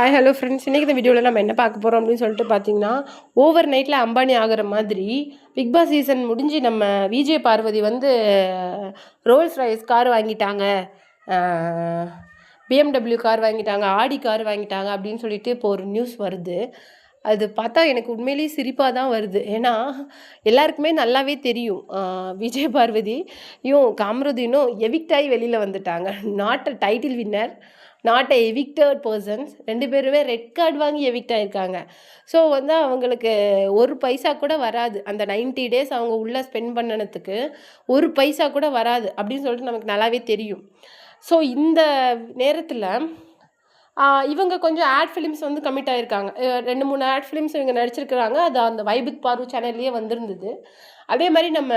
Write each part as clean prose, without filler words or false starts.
Hi hello friends. இன்றைக்கி இந்த வீடியோவில் நம்ம என்ன பார்க்க போகிறோம் அப்படின்னு சொல்லிட்டு பார்த்தீங்கன்னா, ஓவர் நைட்டில் அம்பானி ஆகிற மாதிரி பிக் பாஸ் சீசன் முடிஞ்சு நம்ம விஜய் பார்வதி வந்து ரோல்ஸ் ராய்ஸ் கார் வாங்கிட்டாங்க, பிஎம்டபிள்யூ கார் வாங்கிட்டாங்க, ஆடி கார் வாங்கிட்டாங்க அப்படின்னு சொல்லிட்டு இப்போ ஒரு நியூஸ் வருது. அது பார்த்தா எனக்கு உண்மையிலேயே சிரிப்பாக தான் வருது. ஏன்னா எல்லாருக்குமே நல்லாவே தெரியும், விஜய் பார்வதியும் காமருதீனும் எவிக்ட் ஆகி வெளியில் வந்துட்டாங்க. Not a title winner, not a evicted persons. 2 பேருமே ரெட் கார்டு வாங்கி எவிக்ட் ஆகியிருக்காங்க. ஸோ வந்து அவங்களுக்கு ஒரு பைசா கூட வராது. அந்த 90 டேஸ் அவங்க உள்ளே ஸ்பெண்ட் பண்ணனதுக்கு ஒரு பைசா கூட வராது அப்படின்னு சொல்லிட்டு நமக்கு நல்லாவே தெரியும். ஸோ இந்த நேரத்தில் இவங்க கொஞ்சம் ஆட் ஃபிலிம்ஸ் வந்து கமிட் ஆகியிருக்காங்க. 2-3 ஆட் ஃபிலிம்ஸ் இவங்க நடிச்சிருக்கிறாங்க. அது அந்த வைபிக் பாரு சேனல்லையே வந்திருந்தது. அதே மாதிரி நம்ம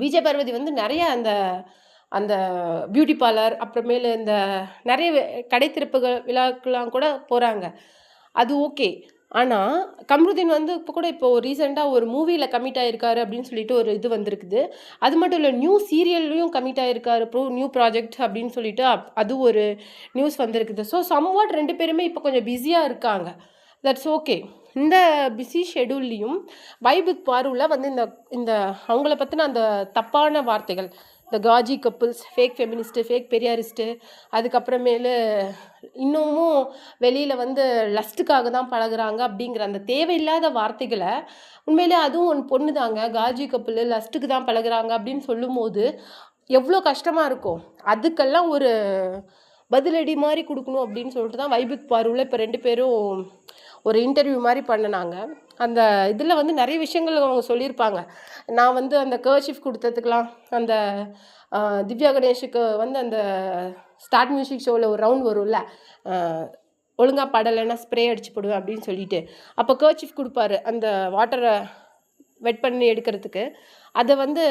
விஜய் பார்வதி வந்து நிறைய அந்த அந்த பியூட்டி பார்லர், அப்புறமேலு இந்த நிறைய கடை திறப்புகள் விழாக்கெலாம் கூட போகிறாங்க. அது ஓகே. ஆனால் கம்ருதீன் வந்து இப்போ ரீசெண்டாக ஒரு மூவியில் கமிட் ஆகிருக்காரு அப்படின்னு சொல்லிட்டு ஒரு இது வந்திருக்குது. அது மட்டும் இல்லை, நியூ சீரியல்லையும் கமிட் ஆகிருக்காரு, நியூ ப்ராஜெக்ட் அப்படின்னு சொல்லிட்டு அது ஒரு நியூஸ் வந்திருக்குது. ஸோ சம்வாட் 2 பேருமே இப்போ கொஞ்சம் பிஸியாக இருக்காங்க. That's okay. இந்த பிஸி ஷெடியூல்லையும் வைபிக் பாருவில் வந்து இந்த இந்த அவங்கள பற்றின அந்த தப்பான வார்த்தைகள், இந்த காஜி couples, fake feminist, fake Periyarist, அதுக்கப்புறமேலு இன்னமும் வெளியில் வந்து லஸ்ட்டுக்காக தான் பழகுறாங்க அப்படிங்கிற அந்த தேவையில்லாத வார்த்தைகளை, உண்மையிலே அதுவும் ஒன்று பொண்ணு தாங்க, காஜி கப்புள் லஸ்ட்டுக்கு தான் பழகுறாங்க அப்படின்னு சொல்லும்போது எவ்வளோ கஷ்டமாக இருக்கும். அதுக்கெல்லாம் ஒரு பதிலடி மாதிரி கொடுக்கணும் அப்படின்னு சொல்லிட்டு தான் வைபிக் பாருவில் இப்போ 2 பேரும் ஒரு இன்டர்வியூ மாதிரி பண்ணினாங்க. அந்த இதில் வந்து நிறைய விஷயங்கள் அவங்க சொல்லியிருப்பாங்க. நான் வந்து அந்த கர்ச்சீஃப் கொடுத்ததுக்கெலாம் அந்த திவ்யா கணேஷுக்கு வந்து அந்த ஸ்டார்ட் மியூசிக் ஷோவில் ஒரு ரவுண்ட் வரும்ல, ஒழுங்காக படலைன்னா ஸ்ப்ரே அடிச்சு போடுவேன் அப்படின்னு சொல்லிட்டு, அப்போ கர்ச்சீஃப் கொடுப்பாரு அந்த வாட்டரை வெட் பண்ணி எடுக்கிறதுக்கு. அதை வந்து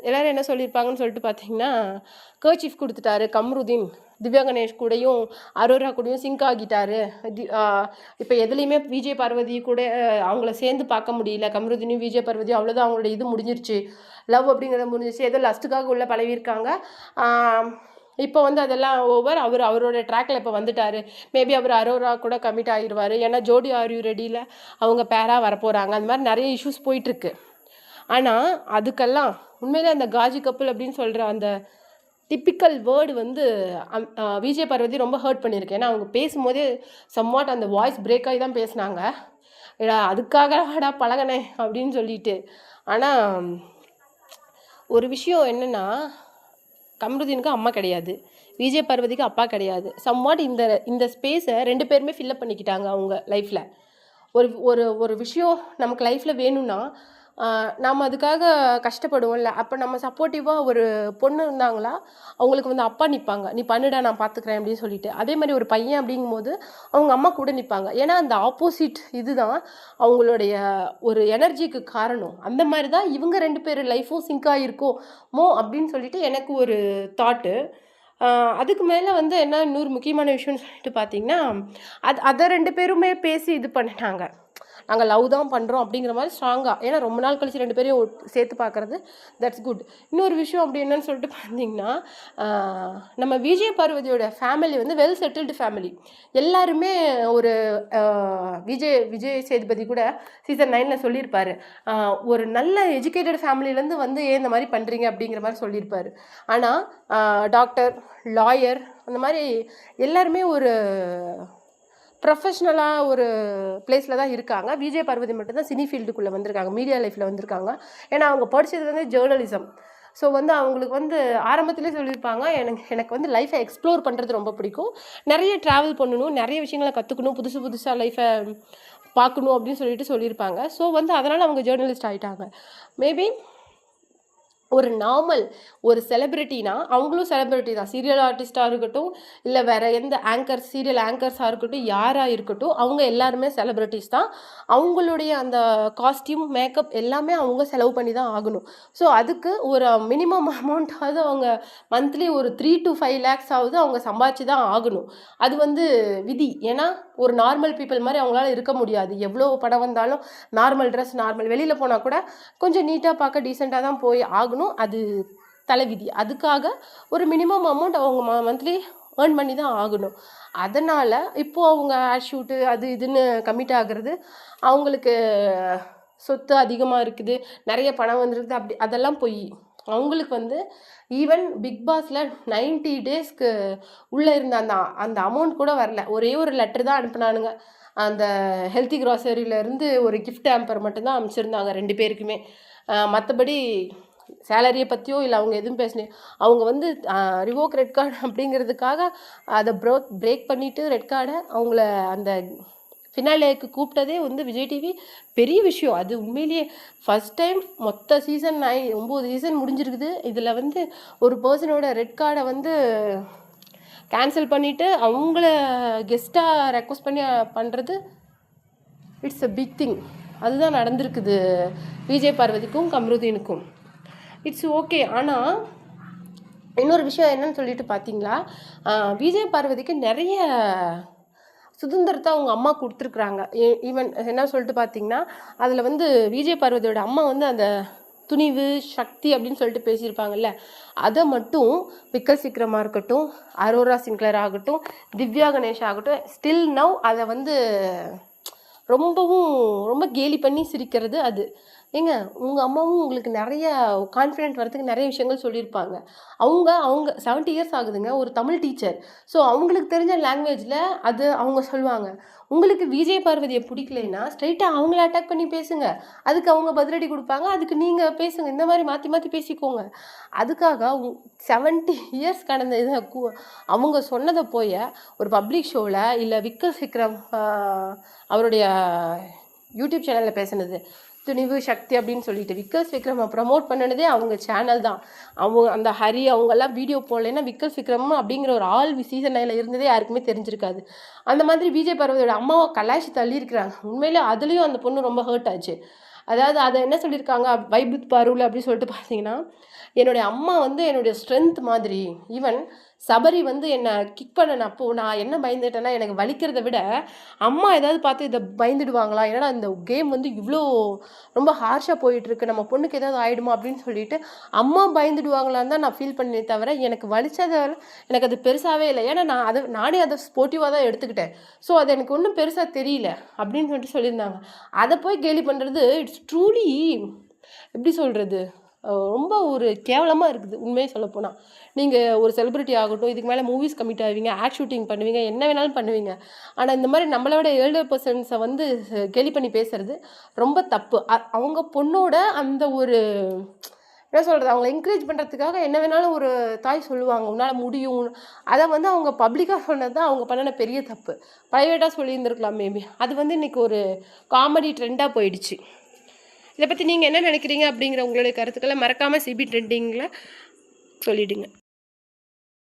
எல்லோரும் என்ன சொல்லியிருப்பாங்கன்னு சொல்லிட்டு பார்த்தீங்கன்னா, கர்ச்சீஃப் கொடுத்துட்டாரு கம்ருதீன், திவ்யா கணேஷ் கூடயும் அரோரா கூடயும் சிங்க் ஆகிட்டாரு. இப்போ எதுலேயுமே விஜய் பார்வதி கூட அவங்கள சேர்ந்து பார்க்க முடியல. கம்ருதீனும் விஜய் பார்வதியும் அவ்வளோதான், அவங்களோட இது முடிஞ்சிருச்சு, லவ் அப்படிங்கிறத முடிஞ்சிருச்சு. ஏதோ லஸ்ட்டுக்காக உள்ள பழகியிருக்காங்க. இப்போ வந்து அதெல்லாம் ஓவர். அவரோட ட்ராக்கில் இப்போ வந்துட்டார். மேபி அவர் அரோரா கூட கமிட் ஆகிடுவார். ஏன்னா ஜோடி ஆர் யூ ரெடியில் அவங்க பேராக வரப்போகிறாங்க. அந்த மாதிரி நிறைய இஷ்யூஸ் போயிட்டுருக்கு. ஆனால் அதுக்கெல்லாம் உண்மையிலே அந்த காஜி கப்புள் அப்படின்னு சொல்கிற அந்த டிப்பிக்கல் வேர்டு வந்து விஜய் பார்வதி ரொம்ப ஹர்ட் பண்ணியிருக்கு. ஏன்னா அவங்க பேசும்போதே சம்வாட் அந்த வாய்ஸ் பிரேக் ஆகி தான் பேசினாங்க. ஏடா அதுக்காகடா பழகனே அப்படின்னு சொல்லிட்டு. ஆனால் ஒரு விஷயம் என்னென்னா, கம்ருதீனுக்கு அம்மா கிடையாது, விஜய் பார்வதிக்கு அப்பா கிடையாது. சம்வாட் இந்த ஸ்பேஸை 2 பேருமே ஃபில்லப் பண்ணிக்கிட்டாங்க அவங்க லைஃப்பில். ஒரு விஷயம் நமக்கு லைஃப்பில் வேணும்னா நாம் அதுக்காக கஷ்டப்படுவோம்ல. அப்போ நம்ம சப்போர்ட்டிவாக ஒரு பொண்ணு இருந்தாங்களா, அவங்களுக்கு வந்து அப்பா நிற்பாங்க, நீ பண்ணுடா நான் பார்த்துக்கிறேன் அப்படின்னு சொல்லிட்டு. அதே மாதிரி ஒரு பையன் அப்படிங்கும்போது அவங்க அம்மா கூட நிற்பாங்க. ஏன்னா அந்த ஆப்போசிட் இதுதான் அவங்களுடைய ஒரு எனர்ஜிக்கு காரணம். அந்த மாதிரி தான் இவங்க 2 பேர் லைஃப்பும் சிங்க் ஆகிருக்கோமோ அப்படின்னு சொல்லிட்டு எனக்கு ஒரு தாட்டு. அதுக்கு மேலே வந்து என்ன இன்னொரு முக்கியமான விஷயம்னு சொல்லிட்டு பார்த்தீங்கன்னா, அதை 2 பேருமே பேசி இது பண்ணிட்டாங்க, நாங்கள் லவ் தான் பண்ணுறோம் அப்படிங்கிற மாதிரி ஸ்ட்ராங்காக. ஏன்னா ரொம்ப நாள் கழிச்சு 2 பேரையும் சேர்த்து பார்க்குறது, தட்ஸ் குட். இன்னொரு விஷயம் அப்படி என்னன்னு சொல்லிட்டு பார்த்தீங்கன்னா, நம்ம விஜய் பார்வதியோட ஃபேமிலி வந்து வெல் செட்டில்டு ஃபேமிலி. எல்லாருமே ஒரு விஜய் சேதுபதி கூட சீசன் 9 சொல்லியிருப்பார், ஒரு நல்ல எஜுகேட்டட் ஃபேமிலியிலேருந்து வந்து ஏன் இந்த மாதிரி பண்ணுறீங்க அப்படிங்கிற மாதிரி சொல்லியிருப்பார். ஆனால் டாக்டர், லாயர், அந்த மாதிரி எல்லாருமே ஒரு ப்ரொஃபஷ்னலாக ஒரு பிளேஸில் தான் இருக்காங்க. விஜய் பார்வதி மட்டும்தான் சினி ஃபீல்டுக்குள்ளே வந்திருக்காங்க, மீடியா லைஃப்பில் வந்திருக்காங்க. ஏன்னா அவங்க படித்தது வந்து ஜேர்னலிசம். ஸோ வந்து அவங்களுக்கு வந்து ஆரம்பத்திலே சொல்லியிருப்பாங்க, எனக்கு வந்து லைஃப்பை எக்ஸ்ப்ளோர் பண்ணுறது ரொம்ப பிடிக்கும், நிறைய ட்ராவல் பண்ணணும், நிறைய விஷயங்களை கற்றுக்கணும், புதுசாக லைஃப்பை பார்க்கணும் அப்படின்னு சொல்லியிருப்பாங்க. ஸோ வந்து அதனால் அவங்க ஜேர்னலிஸ்ட் ஆகிட்டாங்க. மேபி ஒரு நார்மல் ஒரு செலிப்ரிட்டினா அவங்களும் செலிப்ரிட்டி தான். சீரியல் ஆர்டிஸ்ட்டாக இருக்கட்டும், இல்லை வேறு எந்த சீரியல் ஆங்கர்ஸாக இருக்கட்டும், யாராக இருக்கட்டும், அவங்க எல்லாருமே செலிப்ரிட்டிஸ் தான். அவங்களுடைய அந்த காஸ்டியூம், மேக்கப் எல்லாமே அவங்க செலவு பண்ணி தான் ஆகணும். ஸோ அதுக்கு ஒரு மினிமம் அமௌண்ட்டாவது அவங்க மந்த்லி ஒரு 3 to 5 lakhs ஆகுது அவங்க சம்பாதிச்சு தான் ஆகணும். அது வந்து விதி. ஏன்னா ஒரு நார்மல் பீப்புள் மாதிரி அவங்களால இருக்க முடியாது. எவ்வளோ படம் வந்தாலும் நார்மல் ட்ரெஸ், நார்மல் வெளியில் போனால் கூட கொஞ்சம் நீட்டாக பார்க்க டீசெண்டாக தான் போய் ஆகணும். அது தலைவிதி. அதுக்காக ஒரு மினிமம் அமௌண்ட் அவங்க மந்த்லி ஏர்ன் பண்ணி தான் ஆகணும். அதனால் இப்போது அவங்க ஆட் ஷூட்டு அது இதுன்னு கமிட் ஆகிறது, அவங்களுக்கு சொத்து அதிகமாக இருக்குது, நிறைய பணம் வந்துருக்குது, அப்படி அதெல்லாம் பொய். அவங்களுக்கு வந்து ஈவன் பிக் பாஸில் 90 டேஸ்க்கு உள்ளே இருந்த அந்த அந்த அமௌண்ட் கூட வரல. ஒரே ஒரு லெட்டர் தான் அனுப்புனானுங்க. அந்த ஹெல்த்தி க்ராசரியிலேருந்து ஒரு கிஃப்ட் ஹேம்பர் மட்டும்தான் அனுப்பிச்சிருந்தாங்க 2 பேருக்குமே. மற்றபடி சேலரியை பற்றியோ இல்லை அவங்க எதுவும் பேசணும். அவங்க வந்து ரிவோக் ரெட் கார்டு அப்படிங்கிறதுக்காக அதை பிரேக் பண்ணிவிட்டு ரெட் கார்டை அவங்கள அந்த ஃபினாலேக்கு கூப்பிட்டதே வந்து விஜய் டிவி பெரிய விஷயம். அது உண்மையிலேயே ஃபஸ்ட் டைம் மொத்த சீசன் 9 சீசன் முடிஞ்சிருக்குது. இதில் வந்து ஒரு பர்சனோட ரெட் கார்டை வந்து கேன்சல் பண்ணிவிட்டு அவங்கள கெஸ்ட்டாக ரெக்வஸ்ட் பண்ணி பண்ணுறது இட்ஸ் அ பிக் திங். அதுதான் நடந்திருக்குது விஜய் பார்வதிக்கும் கம்ருதீனுக்கும். It's okay. ஆனால் இன்னொரு விஷயம் என்னன்னு சொல்லிட்டு பார்த்தீங்களா, விஜய் பார்வதிக்கு நிறைய சுதந்திரத்தை அவங்க அம்மா கொடுத்துருக்குறாங்க. ஈவன் என்ன சொல்லிட்டு பார்த்தீங்கன்னா, அதில் வந்து விஜய் பார்வதியோட அம்மா வந்து அந்த துணிவு சக்தி அப்படின்னு சொல்லிட்டு பேசியிருப்பாங்கல்ல, அதை மட்டும் விக்கல் விக்ரமாக இருக்கட்டும், அரோரா சிங்க்லர் ஆகட்டும், திவ்யா கணேஷ் ஆகட்டும், ஸ்டில் நவ் அதை வந்து ரொம்ப கேலி பண்ணி சிரிக்கிறது. அது ஏங்க உங்கள் அம்மாவும் உங்களுக்கு நிறைய கான்ஃபிடென்ட் வரதுக்கு நிறைய விஷயங்கள் சொல்லியிருப்பாங்க. அவங்க 70 இயர்ஸ் ஆகுதுங்க, ஒரு தமிழ் டீச்சர். ஸோ அவங்களுக்கு தெரிஞ்ச லாங்குவேஜில் அது அவங்க சொல்லுவாங்க. உங்களுக்கு விஜய் பார்வதியை பிடிக்கலைன்னா ஸ்ட்ரைட்டாக அவங்கள அட்டாக் பண்ணி பேசுங்க, அதுக்கு அவங்க பதிலடி கொடுப்பாங்க, அதுக்கு நீங்கள் பேசுங்க. இந்த மாதிரி மாற்றி மாற்றி பேசிக்கோங்க. அதுக்காக 70 இயர்ஸ் கடந்த இதை அவங்க சொன்னதை போய் ஒரு பப்ளிக் ஷோவில் இல்லை விக்கல் விக்ரம் அவருடைய யூடியூப் சேனலில் பேசுனது துணிவு சக்தி அப்படின்னு சொல்லிட்டு விக்கல் விக்ரமை ப்ரமோட் பண்ணினதே அவங்க சேனல் தான். அவங்க அந்த ஹரி அவங்கெல்லாம் வீடியோ போடலைன்னா விக்கல் விக்ரம் அப்படிங்கிற ஒரு ஆள் சீசன் 9 இருந்ததே யாருக்குமே தெரிஞ்சிருக்காது. அந்த மாதிரி விஜய் பார்வதியோட அம்மாவை கலாய்ச்சி தள்ளியிருக்கிறாங்க. உண்மையிலே அதுலேயும் அந்த பொண்ணு ரொம்ப ஹர்ட் ஆச்சு. அதாவது அதை என்ன சொல்லியிருக்காங்க, வைபுத் பாருவில் அப்படின்னு சொல்லிட்டு பார்த்தீங்கன்னா, என்னுடைய அம்மா வந்து என்னுடைய ஸ்ட்ரென்த் மாதிரி. ஈவன் சபரி வந்து என்னை கிக் பண்ணனப்போ நான் என்ன பயந்துட்டேன்னா, எனக்கு வலிக்கிறத விட அம்மா ஏதாவது பார்த்து இதை பயந்துடுவாங்களா, ஏன்னா இந்த கேம் வந்து இவ்வளோ ரொம்ப ஹார்ஷாக போயிட்டுருக்கு, நம்ம பொண்ணுக்கு ஏதாவது ஆகிடுமா அப்படின்னு சொல்லிட்டு அம்மா பயந்துடுவாங்களான்னு தான் நான் ஃபீல் பண்ணே தவிர எனக்கு வலிச்சதை எனக்கு அது பெருசாகவே இல்லை. ஏன்னா நானே அதை ஸ்போர்ட்டிவாக தான் எடுத்துக்கிட்டேன். ஸோ அது எனக்கு ஒன்றும் பெருசாக தெரியல அப்படின்னு சொல்லியிருந்தாங்க. அதை போய் கேலி பண்ணுறது இட்ஸ் ட்ரூலி எப்படி சொல்கிறது, ரொம்ப ஒரு கேவலமாக இருக்குது உண்மையை சொல்லப்போனால். நீங்கள் ஒரு செலிப்ரிட்டி ஆகட்டும், இதுக்கு மேலே மூவிஸ் கமிட் ஆவீங்க, ஆட் ஷூட்டிங் பண்ணுவீங்க, என்ன வேணாலும் பண்ணுவீங்க. ஆனால் இந்த மாதிரி நம்மளோட எல்டர் பர்சன்ஸை வந்து கேலி பண்ணி பேசுகிறது ரொம்ப தப்பு. அவங்க பொண்ணோட அந்த ஒரு என்ன சொல்கிறது, அவங்கள என்கரேஜ் பண்ணுறதுக்காக என்ன வேணாலும் ஒரு தாய் சொல்லுவாங்க, உன்னால் முடியும். அதை வந்து அவங்க பப்ளிக்காக சொன்னது தான் அவங்க பண்ணின பெரிய தப்பு. ப்ரைவேட்டாக சொல்லியிருந்துருக்கலாம் மேபி. அது வந்து இன்றைக்கி ஒரு காமெடி ட்ரெண்டாக போயிடுச்சு. இதை பற்றி நீங்கள் என்ன நினைக்கிறீங்க அப்படிங்கிற உங்களுடைய கருத்துக்களை மறக்காமல் சிபி ட்ரெண்டிங்கில் சொல்லிவிடுங்க.